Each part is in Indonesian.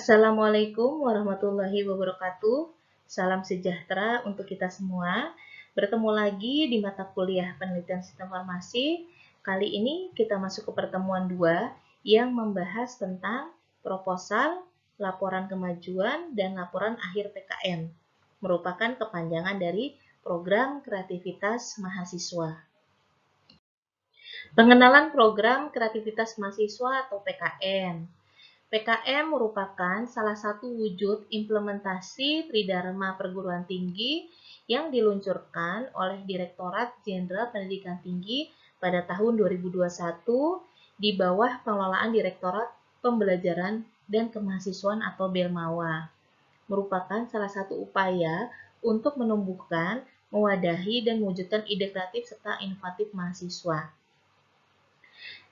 Assalamualaikum warahmatullahi wabarakatuh. Salam sejahtera untuk kita semua. Bertemu lagi di mata kuliah Penelitian Sistem Farmasi. Kali ini kita masuk ke pertemuan 2 yang membahas tentang proposal, laporan kemajuan, dan laporan akhir PKM. Merupakan kepanjangan dari Program Kreativitas Mahasiswa. Pengenalan Program Kreativitas Mahasiswa atau PKM. PKM merupakan salah satu wujud implementasi Tridharma Perguruan Tinggi yang diluncurkan oleh Direktorat Jenderal Pendidikan Tinggi pada tahun 2021 di bawah pengelolaan Direktorat Pembelajaran dan Kemahasiswaan atau BELMAWA. Merupakan salah satu upaya untuk menumbuhkan, mewadahi, dan mewujudkan ide kreatif serta inovatif mahasiswa.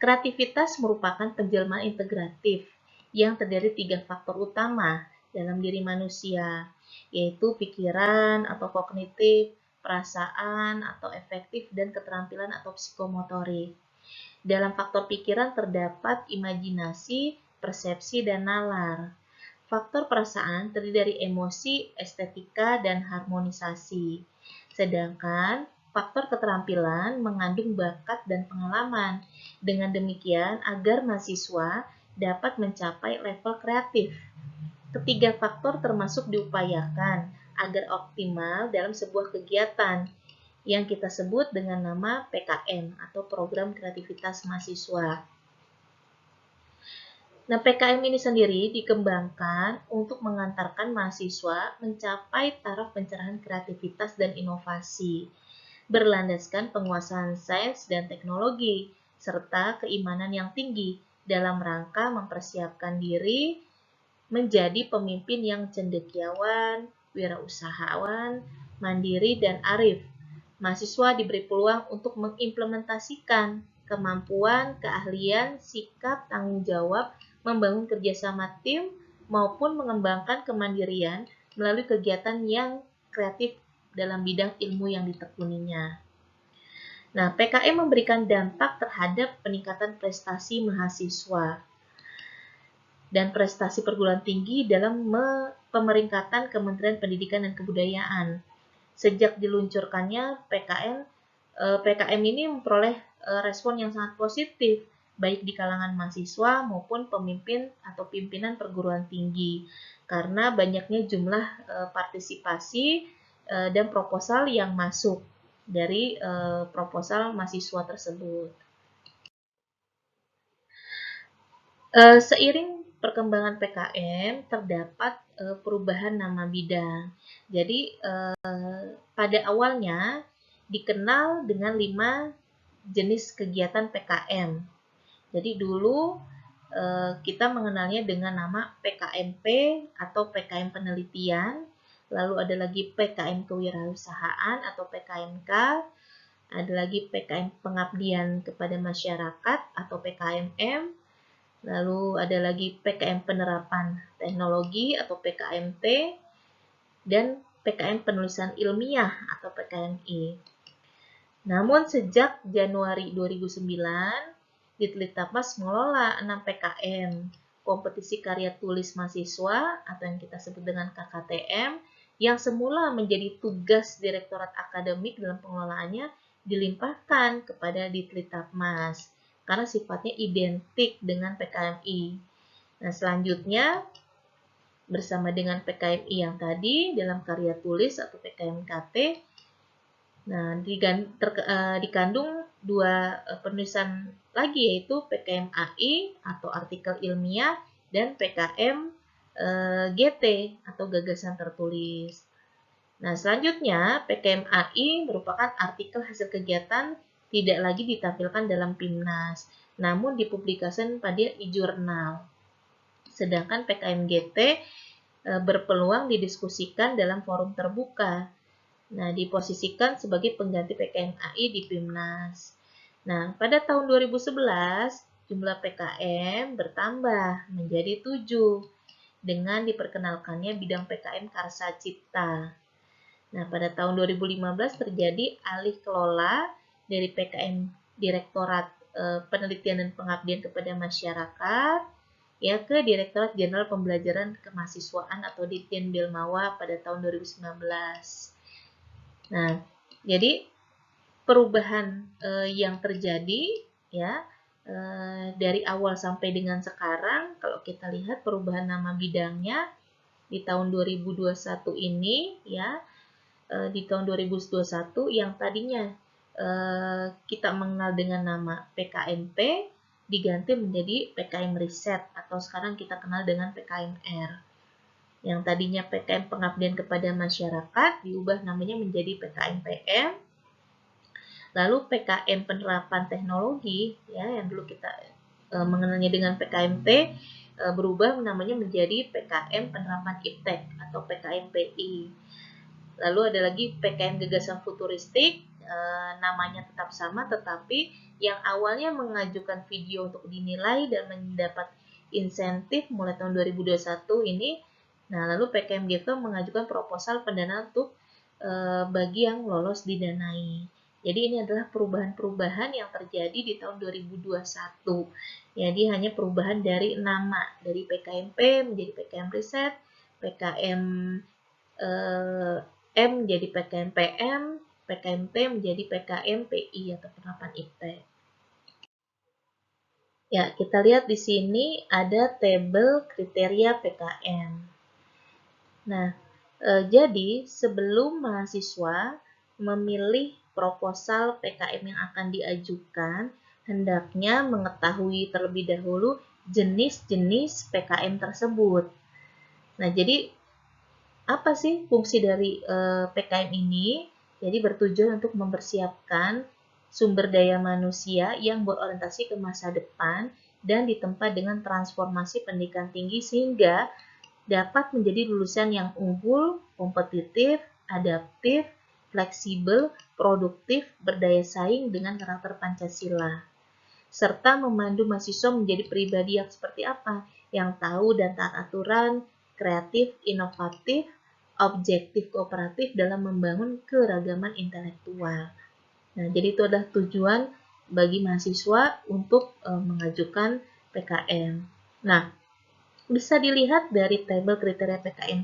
Kreativitas merupakan penjelmaan integratif yang terdiri 3 faktor utama dalam diri manusia, yaitu pikiran atau kognitif, perasaan atau efektif, dan keterampilan atau psikomotorik. Dalam faktor pikiran terdapat imajinasi, persepsi, dan nalar. Faktor perasaan terdiri dari emosi, estetika, dan harmonisasi. Sedangkan faktor keterampilan mengandung bakat dan pengalaman. Dengan demikian, agar mahasiswa dapat mencapai level kreatif. Ketiga faktor termasuk diupayakan agar optimal dalam sebuah kegiatan yang kita sebut dengan nama PKM atau Program Kreativitas Mahasiswa. Nah, PKM ini sendiri dikembangkan untuk mengantarkan mahasiswa mencapai taraf pencerahan kreativitas dan inovasi, berlandaskan penguasaan sains dan teknologi, serta keimanan yang tinggi dalam rangka mempersiapkan diri menjadi pemimpin yang cendekiawan, wirausahawan, mandiri, dan arif. Mahasiswa diberi peluang untuk mengimplementasikan kemampuan, keahlian, sikap, tanggung jawab, membangun kerjasama tim, maupun mengembangkan kemandirian melalui kegiatan yang kreatif dalam bidang ilmu yang ditekuninya. Nah, PKM memberikan dampak terhadap peningkatan prestasi mahasiswa dan prestasi perguruan tinggi dalam pemeringkatan Kementerian Pendidikan dan Kebudayaan. Sejak diluncurkannya PKM ini memperoleh respon yang sangat positif, baik di kalangan mahasiswa maupun pemimpin atau pimpinan perguruan tinggi, karena banyaknya jumlah partisipasi dan proposal yang masuk dari proposal mahasiswa tersebut. Seiring perkembangan PKM, terdapat perubahan nama bidang. Jadi, pada awalnya dikenal dengan 5 jenis kegiatan PKM. Jadi dulu kita mengenalnya dengan nama PKMP atau PKM penelitian, lalu ada lagi PKM kewirausahaan atau PKMK, ada lagi PKM pengabdian kepada masyarakat atau PKMM, lalu ada lagi PKM penerapan teknologi atau PKMT, dan PKM penulisan ilmiah atau PKMI. Namun sejak Januari 2009, Ditlitabmas mengelola 6 PKM, kompetisi karya tulis mahasiswa atau yang kita sebut dengan KKTM, yang semula menjadi tugas Direktorat Akademik dalam pengelolaannya dilimpahkan kepada Ditlitabmas karena sifatnya identik dengan PKMI. Nah, selanjutnya bersama dengan PKMI yang tadi dalam karya tulis atau PKMKT, nah dikandung 2 penulisan lagi, yaitu PKMAI atau artikel ilmiah dan PKM GT atau gagasan tertulis. Nah, selanjutnya PKMAI merupakan artikel hasil kegiatan tidak lagi ditampilkan dalam PIMNAS, namun dipublikasikan pada e-jurnal. Sedangkan PKMGT berpeluang didiskusikan dalam forum terbuka. Nah, diposisikan sebagai pengganti PKMAI di PIMNAS. Nah, pada tahun 2011, jumlah PKM bertambah menjadi 7 dengan diperkenalkannya bidang PKM Karsa Cipta. Nah, pada tahun 2015 terjadi alih kelola dari PKM Direktorat Penelitian dan Pengabdian kepada Masyarakat ya ke Direktorat Jenderal Pembelajaran Kemahasiswaan atau Ditjen Bilmawa pada tahun 2019. Nah, jadi perubahan yang terjadi ya dari awal sampai dengan sekarang, kalau kita lihat perubahan nama bidangnya di tahun 2021 ini ya, di tahun 2021 yang tadinya kita mengenal dengan nama PKMP diganti menjadi PKM Riset atau sekarang kita kenal dengan PKMR. Yang tadinya PKM Pengabdian kepada Masyarakat diubah namanya menjadi PKMPM. Lalu PKM Penerapan Teknologi ya yang dulu kita mengenalnya dengan PKMT berubah namanya menjadi PKM Penerapan Iptek atau PKMPI. Lalu ada lagi PKM Gagasan Futuristik, namanya tetap sama tetapi yang awalnya mengajukan video untuk dinilai dan mendapat insentif mulai tahun 2021 ini. Nah, lalu PKM Gitu mengajukan proposal pendanaan untuk bagi yang lolos didanai. Jadi ini adalah perubahan-perubahan yang terjadi di tahun 2021. Jadi hanya perubahan dari nama, dari PKMP menjadi PKM Riset, PKM M menjadi PKMPM, PKMP menjadi PKMPI atau Penerapan Iptek. Ya, kita lihat di sini ada tabel kriteria PKM. Nah, jadi sebelum mahasiswa memilih proposal PKM yang akan diajukan, hendaknya mengetahui terlebih dahulu jenis-jenis PKM tersebut. Nah, jadi apa sih fungsi dari PKM ini? Jadi bertujuan untuk mempersiapkan sumber daya manusia yang berorientasi ke masa depan dan ditempa dengan transformasi pendidikan tinggi sehingga dapat menjadi lulusan yang unggul, kompetitif, adaptif, fleksibel, produktif, berdaya saing dengan karakter Pancasila. Serta memandu mahasiswa menjadi pribadi yang seperti apa? Yang tahu dan taat aturan, kreatif, inovatif, objektif, kooperatif dalam membangun keragaman intelektual. Nah, jadi itu adalah tujuan bagi mahasiswa untuk mengajukan PKM. Nah, bisa dilihat dari tabel kriteria PKM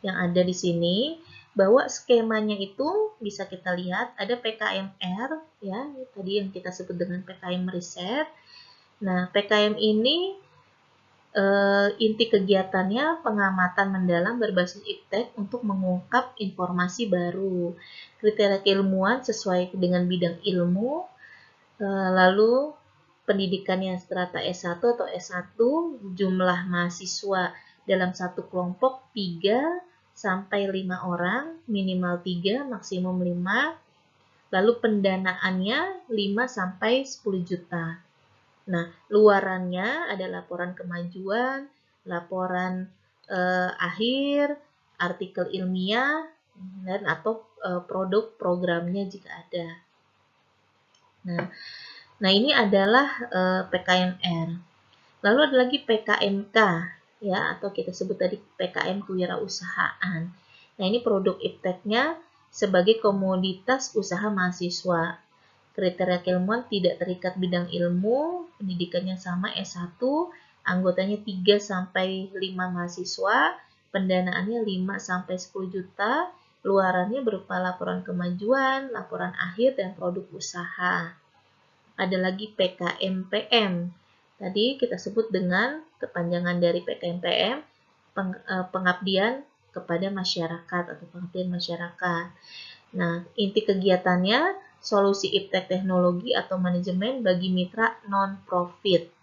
yang ada di sini bahwa skemanya itu bisa kita lihat ada PKMR ya, tadi yang kita sebut dengan PKM Riset. Nah, PKM ini inti kegiatannya pengamatan mendalam berbasis iptek untuk mengungkap informasi baru, kriteria keilmuan sesuai dengan bidang ilmu, lalu pendidikannya strata S1 atau S1, jumlah mahasiswa dalam satu kelompok 3 sampai 5 orang, minimal 3, maksimum 5, lalu pendanaannya 5 sampai 10 juta. Nah, luarannya ada laporan kemajuan, laporan akhir, artikel ilmiah, dan atau produk programnya jika ada. Nah, ini adalah PKMR. Lalu ada lagi PKMK ya, atau kita sebut tadi PKM Kewirausahaan. Nah, ini produk ipteknya sebagai komoditas usaha mahasiswa. Kriteria keilmuan tidak terikat bidang ilmu, pendidikannya sama S1, anggotanya 3 sampai 5 mahasiswa, pendanaannya 5 sampai 10 juta, luarannya berupa laporan kemajuan, laporan akhir dan produk usaha. Ada lagi PKMPM. Tadi kita sebut dengan kepanjangan dari PKMPM, pengabdian kepada masyarakat atau pengabdian masyarakat. Nah, inti kegiatannya solusi iptek teknologi atau manajemen bagi mitra non-profit.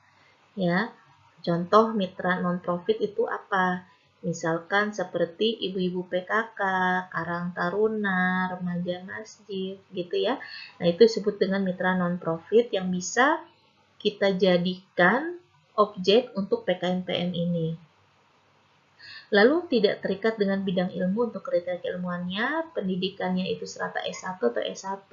Ya, contoh mitra non-profit itu apa? Misalkan seperti ibu-ibu PKK, Karang Taruna, remaja masjid, gitu ya. Nah, itu disebut dengan mitra non-profit yang bisa kita jadikan objek untuk PKMPM ini. Lalu tidak terikat dengan bidang ilmu untuk kriteria keilmuannya, pendidikannya itu serata S1 atau S1,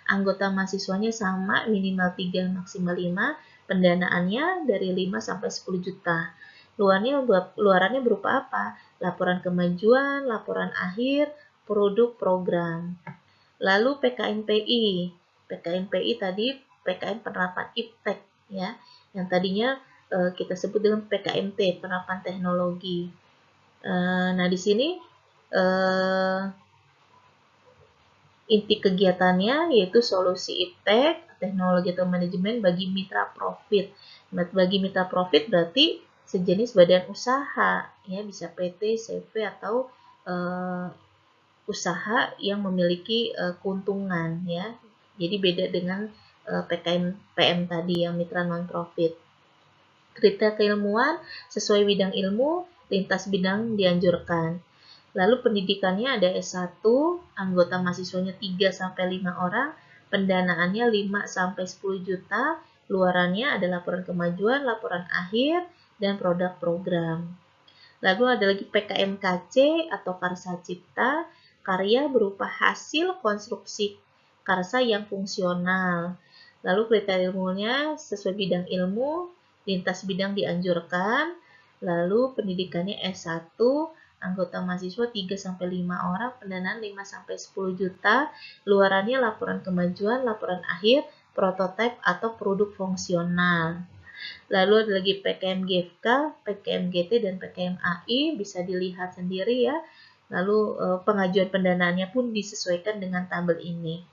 anggota mahasiswanya sama, minimal 3, maksimal 5, pendanaannya dari 5 sampai 10 juta. Luarannya berupa apa? Laporan kemajuan, laporan akhir, produk program. Lalu PKMPI. PKMPI tadi PKM penerapan iptek ya, yang tadinya kita sebut dengan PKMT, penerapan teknologi. Nah, di sini inti kegiatannya yaitu solusi iptek, teknologi atau manajemen bagi mitra profit. Bagi mitra profit berarti sejenis badan usaha, ya bisa PT, CV atau usaha yang memiliki keuntungan, ya. Jadi beda dengan PKM PM tadi yang mitra non profit. Kriteria keilmuan sesuai bidang ilmu, lintas bidang dianjurkan. Lalu pendidikannya ada S1, anggota mahasiswanya 3-5 orang, pendanaannya 5-10 juta, luarannya ada laporan kemajuan, laporan akhir, dan produk program. Lalu ada lagi PKMKC atau Karsa Cipta, karya berupa hasil konstruksi karsa yang fungsional. Lalu kriteria ilmunya sesuai bidang ilmu, lintas bidang dianjurkan, lalu pendidikannya S1, anggota mahasiswa 3-5 orang, pendanaan 5-10 juta, luarannya laporan kemajuan, laporan akhir, prototipe atau produk fungsional. Lalu ada lagi PKMGFK, PKMGT, dan PKMAI, bisa dilihat sendiri ya. Lalu pengajuan pendanaannya pun disesuaikan dengan tabel ini.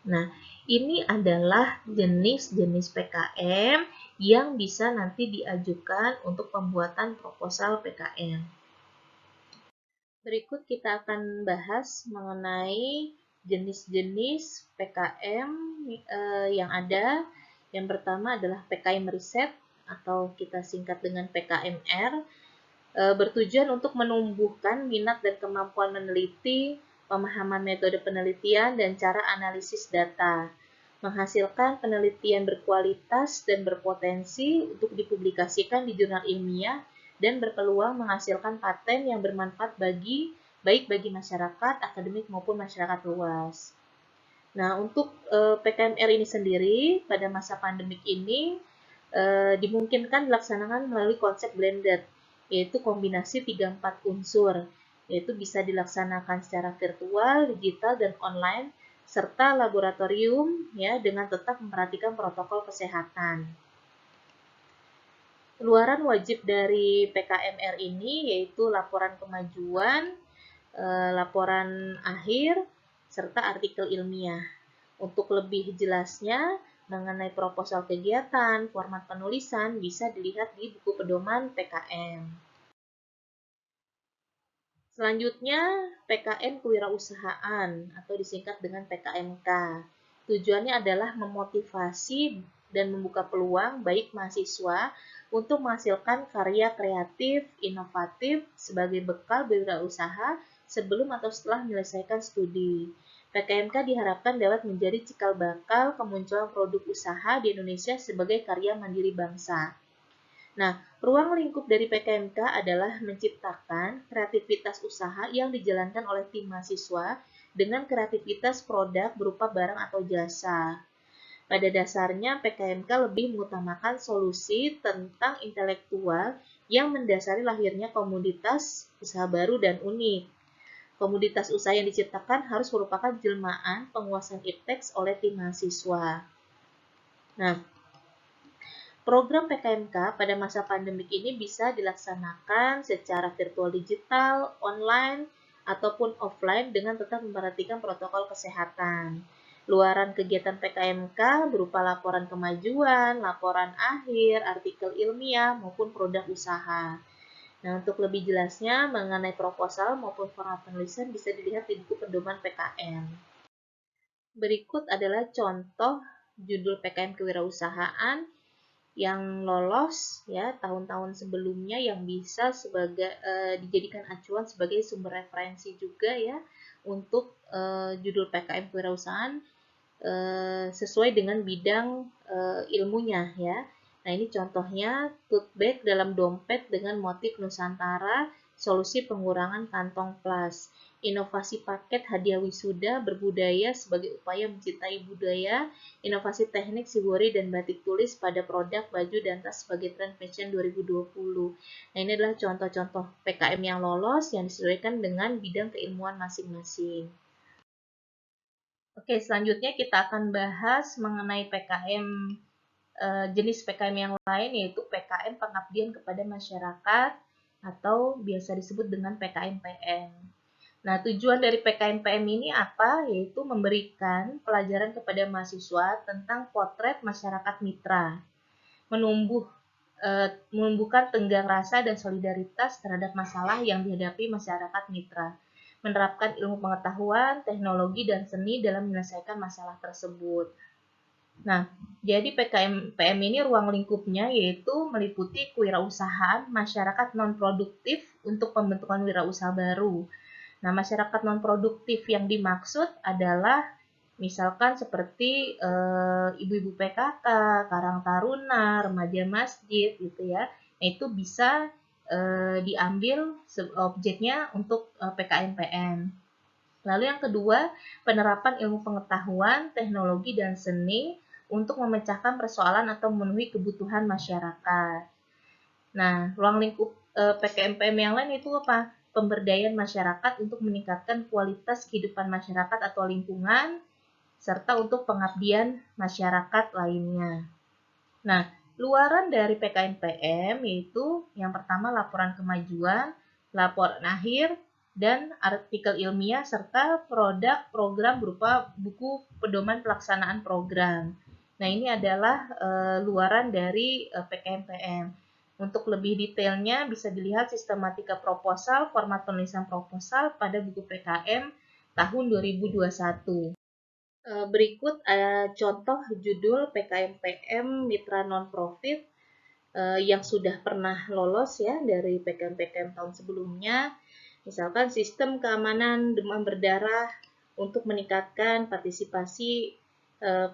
Nah, ini adalah jenis-jenis PKM yang bisa nanti diajukan untuk pembuatan proposal PKM. Berikut kita akan bahas mengenai jenis-jenis PKM yang ada. Yang pertama adalah PKM riset atau kita singkat dengan PKMR, bertujuan untuk menumbuhkan minat dan kemampuan meneliti, pemahaman metode penelitian, dan cara analisis data, menghasilkan penelitian berkualitas dan berpotensi untuk dipublikasikan di jurnal ilmiah dan berpeluang menghasilkan paten yang bermanfaat baik bagi masyarakat, akademik maupun masyarakat luas. Nah, untuk PKMR ini sendiri pada masa pandemik ini dimungkinkan dilaksanakan melalui konsep blended, yaitu kombinasi 3-4 unsur, yaitu bisa dilaksanakan secara virtual, digital, dan online, serta laboratorium ya dengan tetap memperhatikan protokol kesehatan. Luaran wajib dari PKMR ini yaitu laporan kemajuan, laporan akhir, serta artikel ilmiah. Untuk lebih jelasnya mengenai proposal kegiatan, format penulisan bisa dilihat di buku pedoman PKM. Selanjutnya, PKM kewirausahaan atau disingkat dengan PKMK. Tujuannya adalah memotivasi dan membuka peluang baik mahasiswa untuk menghasilkan karya kreatif, inovatif sebagai bekal berwirausaha sebelum atau setelah menyelesaikan studi. PKMK diharapkan dapat menjadi cikal bakal kemunculan produk usaha di Indonesia sebagai karya mandiri bangsa. Nah, ruang lingkup dari PKMK adalah menciptakan kreativitas usaha yang dijalankan oleh tim mahasiswa dengan kreativitas produk berupa barang atau jasa. Pada dasarnya, PKMK lebih mengutamakan solusi tentang intelektual yang mendasari lahirnya komoditas usaha baru dan unik. Komoditas usaha yang diciptakan harus merupakan jelmaan penguasaan iptek oleh tim mahasiswa. Nah, program PKMK pada masa pandemik ini bisa dilaksanakan secara virtual digital, online, ataupun offline dengan tetap memperhatikan protokol kesehatan. Luaran kegiatan PKMK berupa laporan kemajuan, laporan akhir, artikel ilmiah, maupun produk usaha. Nah, untuk lebih jelasnya mengenai proposal maupun format penulisan bisa dilihat di buku pedoman PKM. Berikut adalah contoh judul PKM kewirausahaan yang lolos ya tahun-tahun sebelumnya yang bisa dijadikan acuan sebagai sumber referensi juga ya untuk judul PKM kewirausahaan sesuai dengan bidang ilmunya ya. Nah, ini contohnya tote bag dalam dompet dengan motif Nusantara, solusi pengurangan kantong plas. Inovasi paket hadiah wisuda berbudaya sebagai upaya mencintai budaya, inovasi teknik shibori dan batik tulis pada produk baju dan tas sebagai tren fashion 2020. Nah, ini adalah contoh-contoh PKM yang lolos yang disesuaikan dengan bidang keilmuan masing-masing. Oke, selanjutnya kita akan bahas mengenai PKM jenis PKM yang lain yaitu PKM pengabdian kepada masyarakat atau biasa disebut dengan PKM-PM. Nah, tujuan dari PKM-PM ini apa? Yaitu memberikan pelajaran kepada mahasiswa tentang potret masyarakat mitra, menumbuhkan tenggang rasa dan solidaritas terhadap masalah yang dihadapi masyarakat mitra, menerapkan ilmu pengetahuan, teknologi, dan seni dalam menyelesaikan masalah tersebut. Nah, jadi PKM-PM ini ruang lingkupnya yaitu meliputi kewirausahaan masyarakat non-produktif untuk pembentukan wirausaha baru. Nah, masyarakat non-produktif yang dimaksud adalah misalkan seperti ibu-ibu PKK, Karang Taruna, remaja masjid gitu ya. Nah, itu bisa diambil objeknya untuk PKM-PM. Lalu yang kedua, penerapan ilmu pengetahuan, teknologi, dan seni untuk memecahkan persoalan atau memenuhi kebutuhan masyarakat. Nah, ruang lingkup PKM-PM yang lain itu apa? Pemberdayaan masyarakat untuk meningkatkan kualitas kehidupan masyarakat atau lingkungan, serta untuk pengabdian masyarakat lainnya. Nah, luaran dari PKM-PM yaitu yang pertama laporan kemajuan, laporan akhir, dan artikel ilmiah, serta produk program berupa buku pedoman pelaksanaan program. Nah, ini adalah luaran dari PKM-PM. Untuk lebih detailnya bisa dilihat sistematika proposal, format penulisan proposal pada buku PKM tahun 2021. Berikut contoh judul PKM-PM Mitra Non-Profit yang sudah pernah lolos ya dari PKM-PKM tahun sebelumnya. Misalkan sistem keamanan demam berdarah untuk meningkatkan partisipasi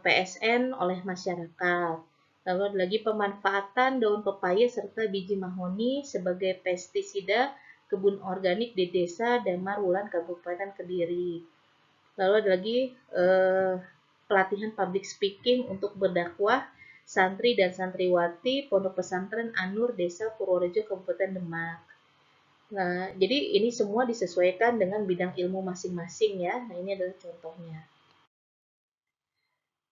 PSN oleh masyarakat. Lalu ada lagi pemanfaatan daun pepaya serta biji mahoni sebagai pestisida kebun organik di Desa Damar Wulan Kabupaten Kediri. Lalu ada lagi pelatihan public speaking untuk berdakwah santri dan santriwati Pondok Pesantren Anur Desa Purworejo Kabupaten Demak. Nah, jadi ini semua disesuaikan dengan bidang ilmu masing-masing ya. Nah, ini adalah contohnya.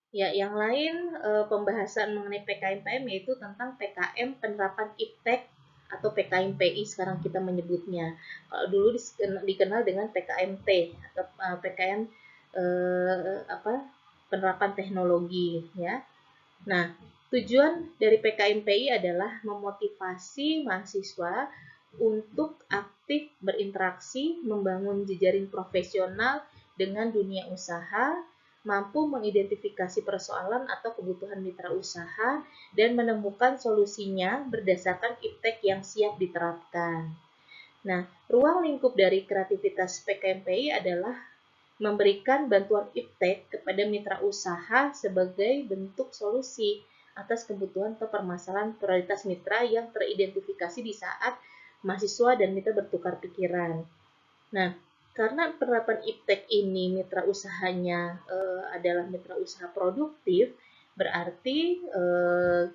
Ya, yang lain pembahasan mengenai PKM-PM yaitu tentang PKM penerapan IPTEK atau PKM-PI sekarang kita menyebutnya. Kalau dulu dikenal dengan PKM-T atau PKM penerapan teknologi ya. Nah, tujuan dari PKM-PI adalah memotivasi mahasiswa untuk aktif berinteraksi, membangun jejaring profesional dengan dunia usaha, mampu mengidentifikasi persoalan atau kebutuhan mitra usaha, dan menemukan solusinya berdasarkan iptek yang siap diterapkan. Nah, ruang lingkup dari kreativitas PKMPI adalah memberikan bantuan iptek kepada mitra usaha sebagai bentuk solusi atas kebutuhan atau permasalahan prioritas mitra yang teridentifikasi di saat mahasiswa dan mitra bertukar pikiran. Nah, karena penerapan iptek ini mitra usahanya adalah mitra usaha produktif, berarti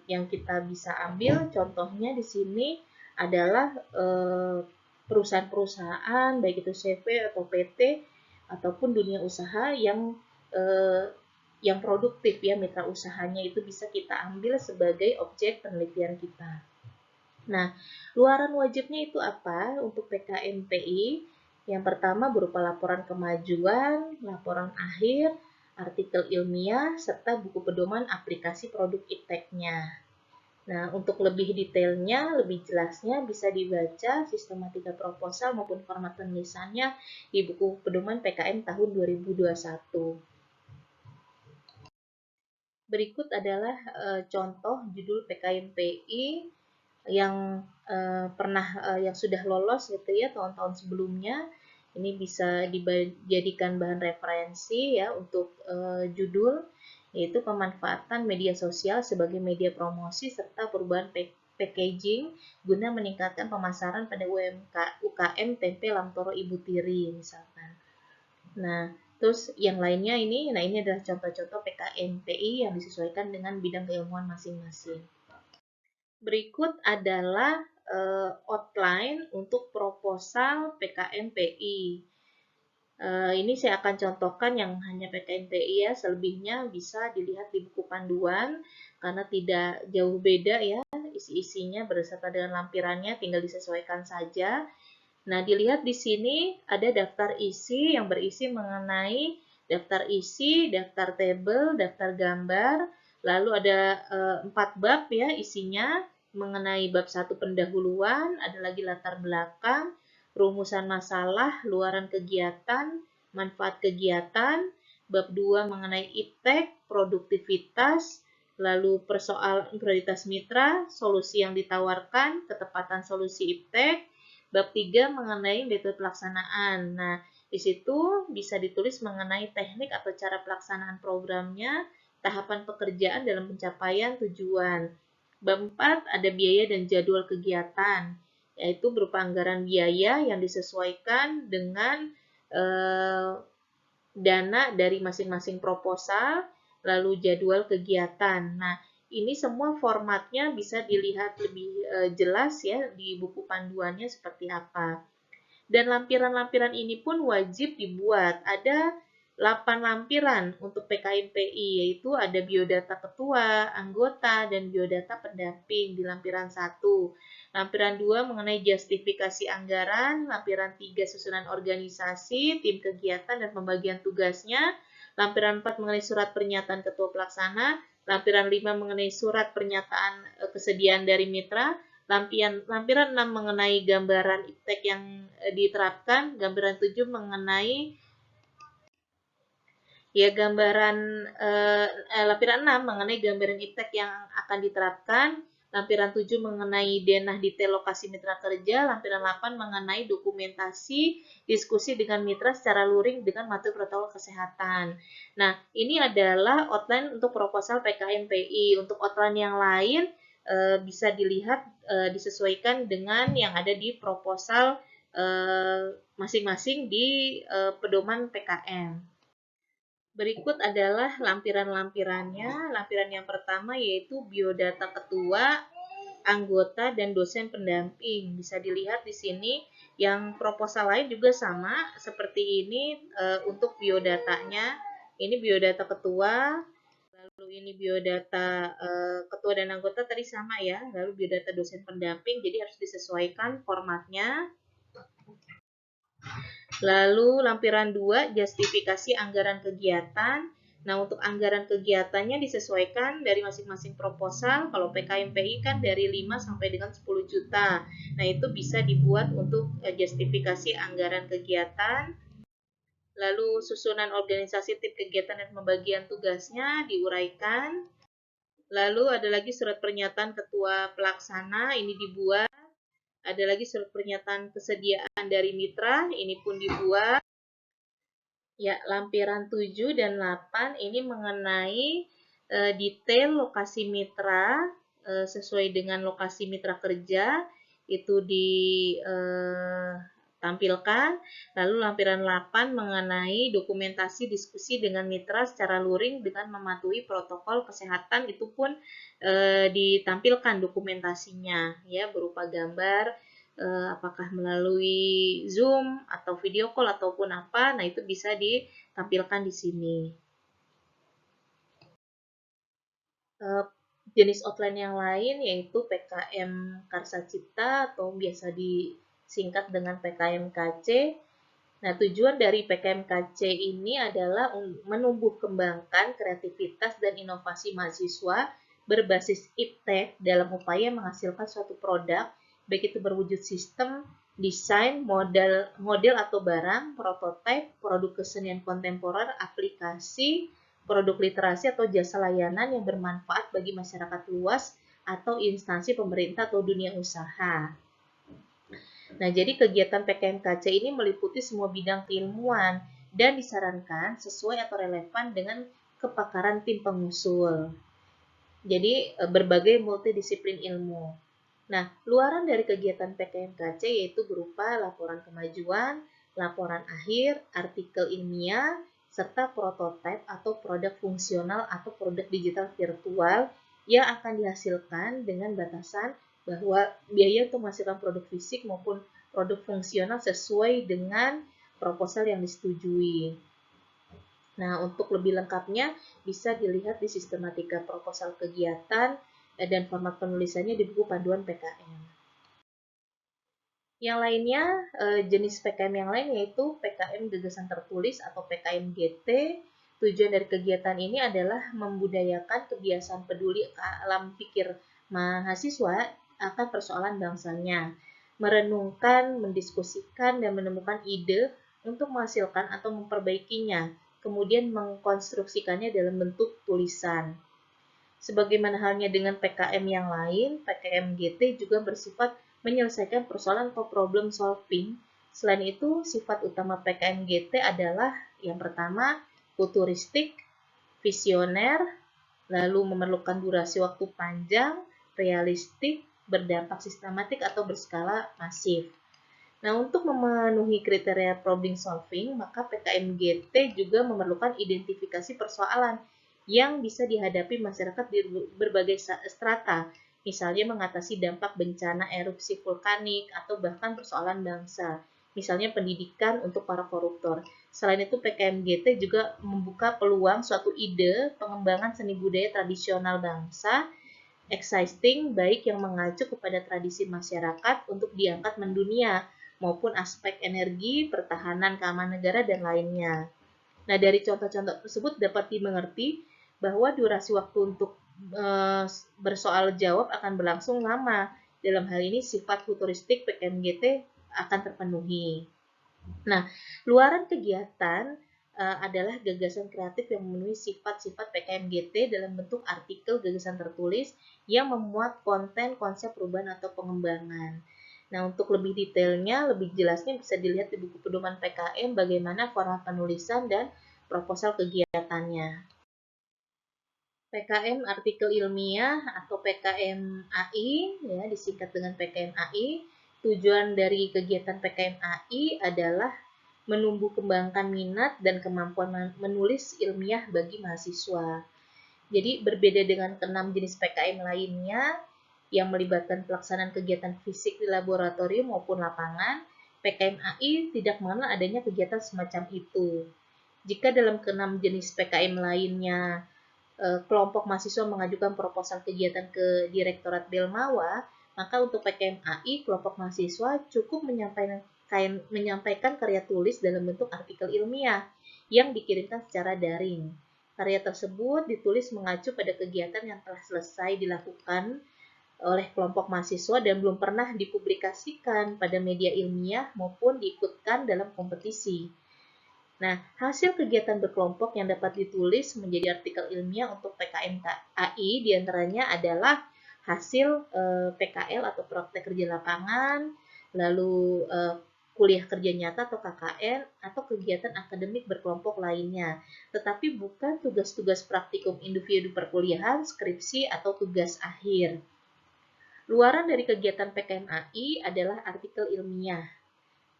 yang kita bisa ambil contohnya di sini adalah perusahaan-perusahaan baik itu CV atau PT ataupun dunia usaha yang produktif ya, mitra usahanya itu bisa kita ambil sebagai objek penelitian kita. Nah, luaran wajibnya itu apa untuk PKMPI? Yang pertama berupa laporan kemajuan, laporan akhir, artikel ilmiah, serta buku pedoman aplikasi produk ipteknya. Nah, untuk lebih detailnya, lebih jelasnya bisa dibaca sistematika proposal maupun format penulisannya di buku pedoman PKM tahun 2021. Berikut adalah contoh judul PKMPI yang yang sudah lolos gitu ya tahun-tahun sebelumnya. Ini bisa dijadikan bahan referensi ya untuk judul, yaitu pemanfaatan media sosial sebagai media promosi serta perubahan packaging guna meningkatkan pemasaran pada UKM tempe Lamtoro Ibu Tiri misalkan. Nah, terus yang lainnya ini adalah contoh-contoh PKMPI yang disesuaikan dengan bidang keilmuan masing-masing. Berikut adalah outline untuk proposal PKMPI. Ini saya akan contohkan yang hanya PKMPI ya, selebihnya bisa dilihat di buku panduan karena tidak jauh beda ya isi-isinya berdasarkan dengan lampirannya, tinggal disesuaikan saja. Nah, dilihat di sini ada daftar isi yang berisi mengenai daftar isi, daftar tabel, daftar gambar, lalu ada 4 bab ya isinya mengenai bab 1 pendahuluan, ada lagi latar belakang, rumusan masalah, luaran kegiatan, manfaat kegiatan, bab 2 mengenai iptek, produktivitas, lalu persoalan prioritas mitra, solusi yang ditawarkan, ketepatan solusi iptek, bab 3 mengenai metode pelaksanaan. Nah, di situ bisa ditulis mengenai teknik atau cara pelaksanaan programnya, tahapan pekerjaan dalam pencapaian tujuan. Bab 4 ada biaya dan jadwal kegiatan, yaitu berupa anggaran biaya yang disesuaikan dengan dana dari masing-masing proposal, lalu jadwal kegiatan. Nah, ini semua formatnya bisa dilihat lebih jelas ya di buku panduannya seperti apa. Dan lampiran-lampiran ini pun wajib dibuat. Ada 8 lampiran untuk PKMPI, yaitu ada biodata ketua, anggota, dan biodata pendamping di lampiran 1. Lampiran 2 mengenai justifikasi anggaran, lampiran 3 susunan organisasi, tim kegiatan, dan pembagian tugasnya, lampiran 4 mengenai surat pernyataan ketua pelaksana, lampiran 5 mengenai surat pernyataan kesediaan dari mitra, lampiran 6 mengenai gambaran iptek yang diterapkan, gambaran 7 mengenai lampiran 6 mengenai gambaran iptek yang akan diterapkan, lampiran 7 mengenai denah detail lokasi mitra kerja, lampiran 8 mengenai dokumentasi diskusi dengan mitra secara luring dengan materi protokol kesehatan. Nah, ini adalah outline untuk proposal PKMPI. Untuk outline yang lain bisa dilihat disesuaikan dengan yang ada di proposal masing-masing di pedoman PKM. Berikut adalah lampiran-lampirannya. Lampiran yang pertama yaitu biodata ketua, anggota, dan dosen pendamping. Bisa dilihat di sini yang proposal lain juga sama seperti ini untuk biodatanya. Ini biodata ketua, lalu ini biodata ketua dan anggota tadi sama ya. Lalu biodata dosen pendamping, jadi harus disesuaikan formatnya. Lalu lampiran 2, justifikasi anggaran kegiatan. Nah, untuk anggaran kegiatannya disesuaikan dari masing-masing proposal. Kalau PKMPI kan dari 5 sampai dengan 10 juta. Nah, itu bisa dibuat untuk justifikasi anggaran kegiatan. Lalu susunan organisasi tim kegiatan dan pembagian tugasnya diuraikan. Lalu ada lagi surat pernyataan ketua pelaksana, ini dibuat. Ada lagi surat pernyataan kesediaan dari mitra, ini pun dibuat. Ya, lampiran 7 dan 8 ini mengenai detail lokasi mitra sesuai dengan lokasi mitra kerja itu ditampilkan. Lalu lampiran 8 mengenai dokumentasi diskusi dengan mitra secara luring dengan mematuhi protokol kesehatan, itu pun ditampilkan dokumentasinya ya berupa gambar, apakah melalui Zoom atau video call ataupun apa. Nah, itu bisa ditampilkan di sini. Jenis outline yang lain yaitu PKM Karsa Cipta atau biasa disingkat dengan PKMKC. Nah, tujuan dari PKMKC ini adalah menumbuh kembangkan kreativitas dan inovasi mahasiswa berbasis iptek dalam upaya menghasilkan suatu produk, baik itu berwujud sistem, desain, model atau barang, prototipe, produk kesenian kontemporer, aplikasi, produk literasi atau jasa layanan yang bermanfaat bagi masyarakat luas atau instansi pemerintah atau dunia usaha. Nah, jadi kegiatan PKMKC ini meliputi semua bidang keilmuan dan disarankan sesuai atau relevan dengan kepakaran tim pengusul. Jadi, berbagai multidisiplin ilmu. Nah, luaran dari kegiatan PKMKC yaitu berupa laporan kemajuan, laporan akhir, artikel ilmiah, serta prototipe atau produk fungsional atau produk digital virtual yang akan dihasilkan dengan batasan bahwa biaya untuk menghasilkan produk fisik maupun produk fungsional sesuai dengan proposal yang disetujui. Nah, untuk lebih lengkapnya bisa dilihat di sistematika proposal kegiatan dan format penulisannya di buku panduan PKM. Yang lainnya, jenis PKM yang lain yaitu PKM gagasan tertulis atau PKM GT. Tujuan dari kegiatan ini adalah membudayakan kebiasaan peduli alam pikir mahasiswa akan persoalan bangsanya, merenungkan, mendiskusikan, dan menemukan ide untuk menghasilkan atau memperbaikinya, kemudian mengkonstruksikannya dalam bentuk tulisan. Sebagaimana halnya dengan PKM yang lain, PKM GT juga bersifat menyelesaikan persoalan atau problem solving. Selain itu, sifat utama PKM GT adalah yang pertama, futuristik, visioner, lalu memerlukan durasi waktu panjang, realistik, berdampak sistematik atau berskala masif. Nah, untuk memenuhi kriteria problem solving, maka PKM GT juga memerlukan identifikasi persoalan yang bisa dihadapi masyarakat di berbagai strata, misalnya mengatasi dampak bencana erupsi vulkanik atau bahkan persoalan bangsa, misalnya pendidikan untuk para koruptor. Selain itu, PKM GT juga membuka peluang suatu ide pengembangan seni budaya tradisional bangsa, existing baik yang mengacu kepada tradisi masyarakat untuk diangkat mendunia, maupun aspek energi, pertahanan, keamanan negara, dan lainnya. Nah, dari contoh-contoh tersebut dapat dimengerti bahwa durasi waktu untuk bersoal jawab akan berlangsung lama. Dalam hal ini, sifat futuristik PKMGT akan terpenuhi. Nah, luaran kegiatan adalah gagasan kreatif yang memenuhi sifat-sifat PKMGT dalam bentuk artikel gagasan tertulis yang memuat konten konsep perubahan atau pengembangan. Nah, untuk lebih detailnya, lebih jelasnya bisa dilihat di buku pedoman PKM bagaimana format penulisan dan proposal kegiatannya. PKM artikel ilmiah atau PKM AI, ya, disingkat dengan PKM AI. Tujuan dari kegiatan PKM AI adalah menumbuh kembangkan minat dan kemampuan menulis ilmiah bagi mahasiswa. Jadi berbeda dengan ke-6 jenis PKM lainnya yang melibatkan pelaksanaan kegiatan fisik di laboratorium maupun lapangan, PKM AI tidak mengenal adanya kegiatan semacam itu. Jika dalam ke-6 jenis PKM lainnya kelompok mahasiswa mengajukan proposal kegiatan ke Direktorat Belmawa, maka untuk PKM AI, kelompok mahasiswa cukup menyampaikan karya tulis dalam bentuk artikel ilmiah yang dikirimkan secara daring. Karya tersebut ditulis mengacu pada kegiatan yang telah selesai dilakukan oleh kelompok mahasiswa dan belum pernah dipublikasikan pada media ilmiah maupun diikutkan dalam kompetisi. Nah, hasil kegiatan berkelompok yang dapat ditulis menjadi artikel ilmiah untuk PKM AI diantaranya adalah hasil PKL atau praktek kerja lapangan, lalu kuliah kerja nyata atau KKN, atau kegiatan akademik berkelompok lainnya. Tetapi bukan tugas-tugas praktikum individu perkuliahan, skripsi, atau tugas akhir. Luaran dari kegiatan PKM AI adalah artikel ilmiah.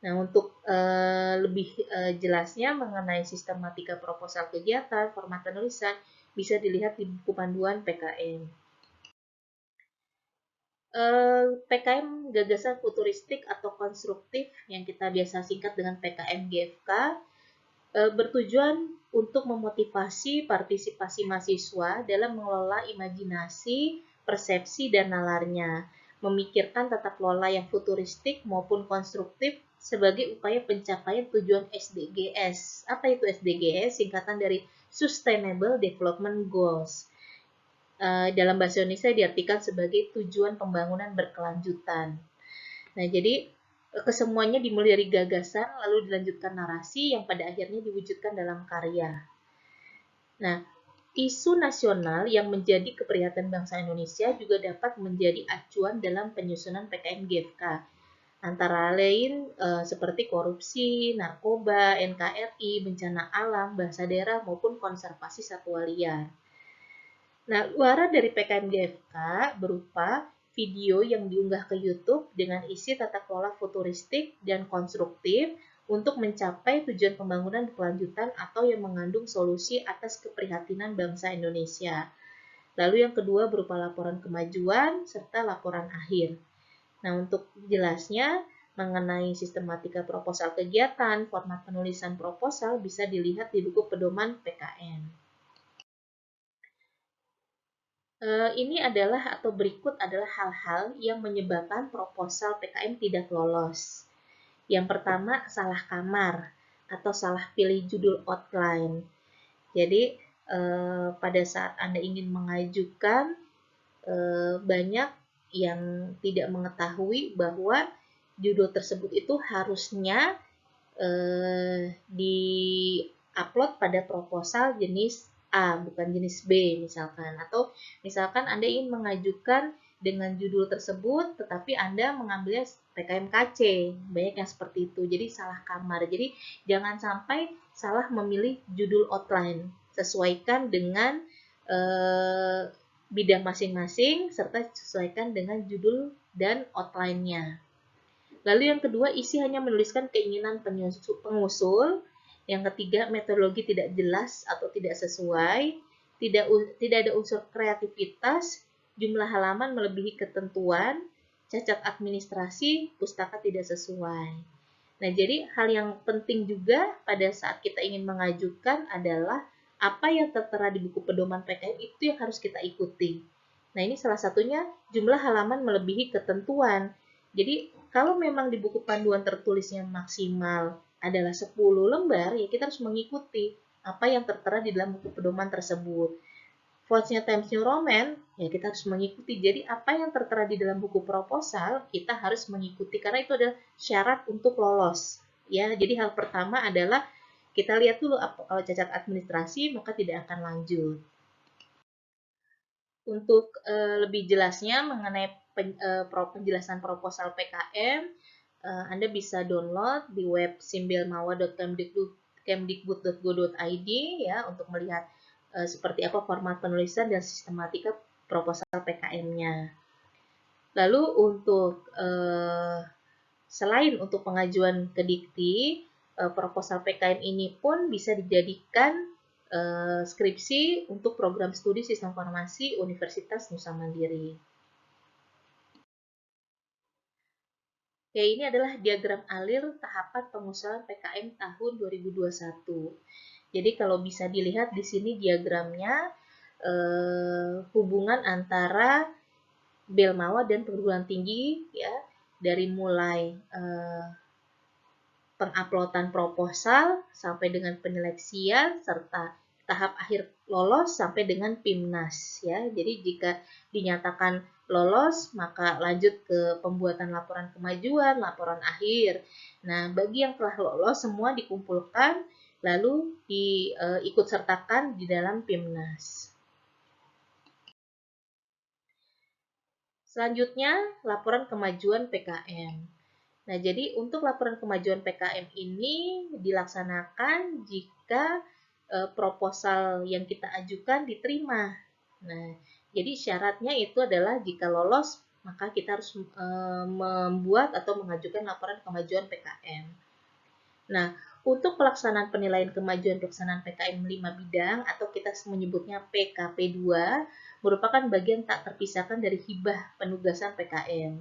Nah, untuk lebih jelasnya mengenai sistematika proposal kegiatan, format penulisan, bisa dilihat di buku panduan PKM. PKM gagasan futuristik atau konstruktif yang kita biasa singkat dengan PKM GFK bertujuan untuk memotivasi partisipasi mahasiswa dalam mengelola imajinasi, persepsi, dan nalarnya, memikirkan tata kelola yang futuristik maupun konstruktif sebagai upaya pencapaian tujuan SDGs. Apa itu SDGs? Singkatan dari Sustainable Development Goals. Dalam bahasa Indonesia diartikan sebagai tujuan pembangunan berkelanjutan. Nah, jadi kesemuanya dimulai dari gagasan lalu dilanjutkan narasi yang pada akhirnya diwujudkan dalam karya. Nah, isu nasional yang menjadi keprihatinan bangsa Indonesia juga dapat menjadi acuan dalam penyusunan PKM GFK. Antara lain seperti korupsi, narkoba, NKRI, bencana alam, bahasa daerah, maupun konservasi satwa liar. Nah, luaran dari PKM GFK berupa video yang diunggah ke YouTube dengan isi tata kelola futuristik dan konstruktif untuk mencapai tujuan pembangunan berkelanjutan atau yang mengandung solusi atas keprihatinan bangsa Indonesia. Lalu yang kedua berupa laporan kemajuan serta laporan akhir. Nah, untuk jelasnya, mengenai sistematika proposal kegiatan, format penulisan proposal bisa dilihat di buku pedoman PKM. Ini adalah atau berikut adalah hal-hal yang menyebabkan proposal PKM tidak lolos. Yang pertama, salah kamar atau salah pilih judul outline. Jadi, pada saat Anda ingin mengajukan, banyak yang tidak mengetahui bahwa judul tersebut itu harusnya di-upload pada proposal jenis A, bukan jenis B misalkan. Atau misalkan Anda ingin mengajukan dengan judul tersebut, tetapi Anda mengambilnya PKM KC. Banyak yang seperti itu, jadi salah kamar. Jadi jangan sampai salah memilih judul outline. Sesuaikan dengan bidang masing-masing, serta sesuaikan dengan judul dan outline-nya. Lalu yang kedua, isi hanya menuliskan keinginan pengusul. Yang ketiga, metodologi tidak jelas atau tidak sesuai. Tidak ada unsur kreativitas, jumlah halaman melebihi ketentuan, cacat administrasi, pustaka tidak sesuai. Nah, jadi hal yang penting juga pada saat kita ingin mengajukan adalah apa yang tertera di buku pedoman PKM itu yang harus kita ikuti. Nah, ini salah satunya jumlah halaman melebihi ketentuan. Jadi, kalau memang di buku panduan tertulisnya maksimal adalah 10 lembar, ya kita harus mengikuti apa yang tertera di dalam buku pedoman tersebut. Fontsnya Times New Roman, ya kita harus mengikuti. Jadi, apa yang tertera di dalam buku proposal, kita harus mengikuti, karena itu adalah syarat untuk lolos. Ya, jadi hal pertama adalah kita lihat dulu kalau cacat administrasi, maka tidak akan lanjut. Untuk lebih jelasnya mengenai penjelasan proposal PKM, Anda bisa download di web simbelmawa.kemdikbud.go.id ya untuk melihat seperti apa format penulisan dan sistematika proposal PKM-nya. Lalu untuk selain untuk pengajuan ke Dikti, proposal PKM ini pun bisa dijadikan skripsi untuk program studi Sistem Informasi Universitas Nusa Mandiri. Ya, ini adalah diagram alir tahapan pengusulan PKM tahun 2021. Jadi kalau bisa dilihat di sini diagramnya hubungan antara Belmawa dan perguruan tinggi ya, dari mulai penguploadan proposal sampai dengan penyeleksian serta tahap akhir lolos sampai dengan PIMNAS ya. Jadi jika dinyatakan lolos maka lanjut ke pembuatan laporan kemajuan, laporan akhir. Nah, bagi yang telah lolos semua dikumpulkan lalu diikut sertakan di dalam PIMNAS. Selanjutnya, laporan kemajuan PKM. Nah, jadi untuk laporan kemajuan PKM ini dilaksanakan jika proposal yang kita ajukan diterima. Nah, jadi syaratnya itu adalah jika lolos, maka kita harus membuat atau mengajukan laporan kemajuan PKM. Nah, untuk pelaksanaan penilaian kemajuan pelaksanaan PKM 5 bidang atau kita menyebutnya PKP 2 merupakan bagian tak terpisahkan dari hibah penugasan PKM.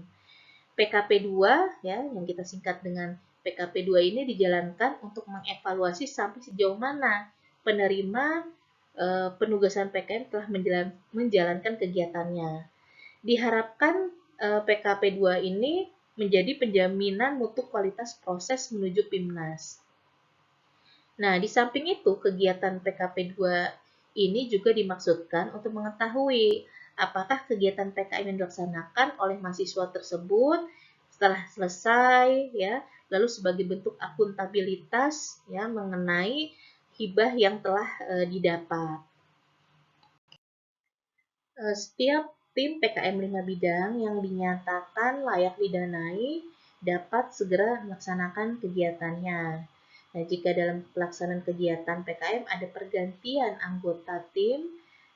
PKP 2 ya yang kita singkat dengan PKP 2 ini dijalankan untuk mengevaluasi sampai sejauh mana penerima penugasan PKM telah menjalankan kegiatannya. Diharapkan PKP 2 ini menjadi penjaminan mutu kualitas proses menuju PIMNAS. Nah, di samping itu, kegiatan PKP 2 ini juga dimaksudkan untuk mengetahui apakah kegiatan PKM yang dilaksanakan oleh mahasiswa tersebut setelah selesai, ya, lalu sebagai bentuk akuntabilitas ya mengenai hibah yang telah didapat. Setiap tim PKM 5 bidang yang dinyatakan layak didanai dapat segera melaksanakan kegiatannya. Nah, jika dalam pelaksanaan kegiatan PKM ada pergantian anggota tim,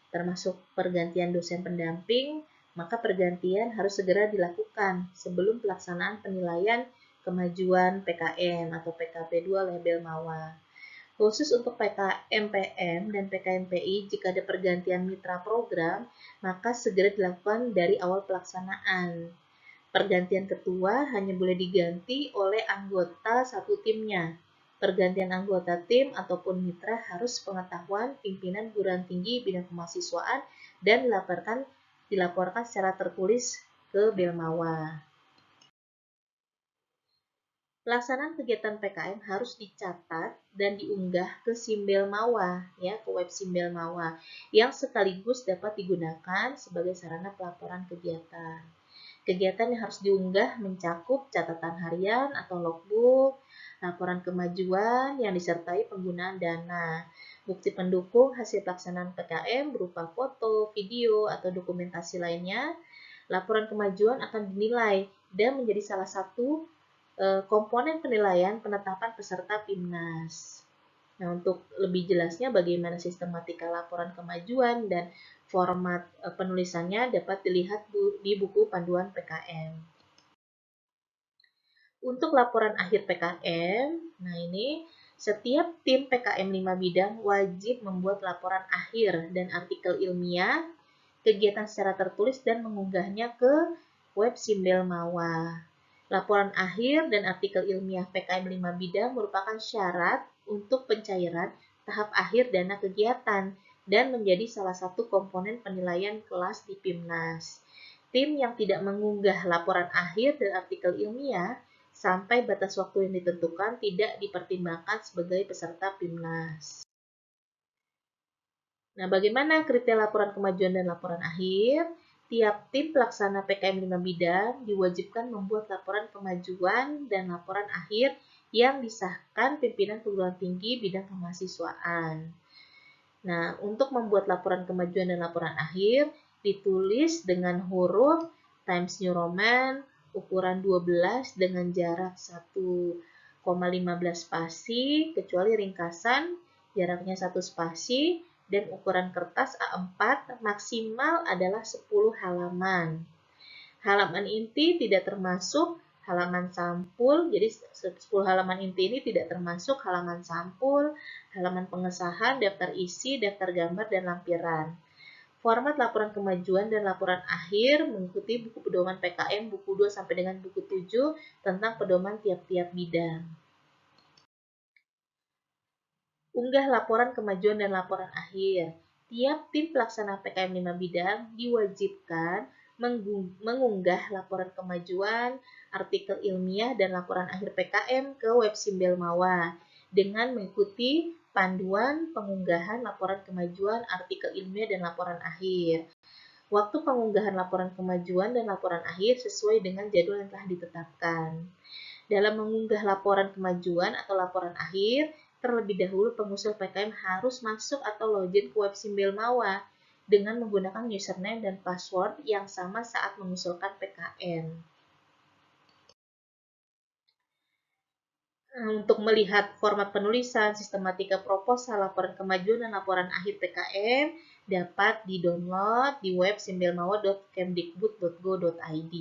termasuk pergantian dosen pendamping, maka pergantian harus segera dilakukan sebelum pelaksanaan penilaian kemajuan PKM atau PKP 2 label MAWA. Khusus untuk PKMPM dan PKMPI, jika ada pergantian mitra program, maka segera dilakukan dari awal pelaksanaan. Pergantian ketua hanya boleh diganti oleh anggota satu timnya. Pergantian anggota tim ataupun mitra harus pengetahuan pimpinan guruan tinggi bidang kemahasiswaan dan dilaporkan secara tertulis ke Belmawa. Pelaksanaan kegiatan PKM harus dicatat dan diunggah ke Simbelmawa, ya, ke web Simbelmawa, yang sekaligus dapat digunakan sebagai sarana pelaporan kegiatan. Kegiatan yang harus diunggah mencakup catatan harian atau logbook, laporan kemajuan yang disertai penggunaan dana, bukti pendukung hasil pelaksanaan PKM berupa foto, video, atau dokumentasi lainnya. Laporan kemajuan akan dinilai dan menjadi salah satu komponen penilaian penetapan peserta PIMNAS. Nah, untuk lebih jelasnya bagaimana sistematika laporan kemajuan dan format penulisannya dapat dilihat di buku panduan PKM. Untuk laporan akhir PKM, nah ini setiap tim PKM 5 bidang wajib membuat laporan akhir dan artikel ilmiah, kegiatan secara tertulis dan mengunggahnya ke web Simbelmawa. Laporan akhir dan artikel ilmiah PKM 5 bidang merupakan syarat untuk pencairan tahap akhir dana kegiatan dan menjadi salah satu komponen penilaian kelas di PIMNAS. Tim yang tidak mengunggah laporan akhir dan artikel ilmiah sampai batas waktu yang ditentukan tidak dipertimbangkan sebagai peserta PIMNAS. Nah, bagaimana kriteria laporan kemajuan dan laporan akhir? Tiap tim pelaksana PKM 5 bidang diwajibkan membuat laporan kemajuan dan laporan akhir yang disahkan pimpinan perguruan tinggi bidang kemahasiswaan. Nah, untuk membuat laporan kemajuan dan laporan akhir, ditulis dengan huruf Times New Roman, ukuran 12 dengan jarak 1,15 spasi, kecuali ringkasan, jaraknya 1 spasi, dan ukuran kertas A4 maksimal adalah 10 halaman. Halaman inti tidak termasuk halaman sampul, jadi 10 halaman inti ini tidak termasuk halaman sampul, halaman pengesahan, daftar isi, daftar gambar, dan lampiran. Format laporan kemajuan dan laporan akhir mengikuti buku pedoman PKM buku 2 sampai dengan buku 7 tentang pedoman tiap-tiap bidang. Unggah laporan kemajuan dan laporan akhir. Tiap tim pelaksana PKM 5 bidang diwajibkan mengunggah laporan kemajuan, artikel ilmiah, dan laporan akhir PKM ke web Simbelmawa dengan mengikuti panduan pengunggahan laporan kemajuan, artikel ilmiah, dan laporan akhir. Waktu pengunggahan laporan kemajuan dan laporan akhir sesuai dengan jadwal yang telah ditetapkan. Dalam mengunggah laporan kemajuan atau laporan akhir, terlebih dahulu pengusul PKM harus masuk atau login ke web Simbelmawa dengan menggunakan username dan password yang sama saat mengusulkan PKM. Untuk melihat format penulisan, sistematika proposal, laporan kemajuan, dan laporan akhir PKM dapat di-download di web simbelmawa.kemdikbud.go.id.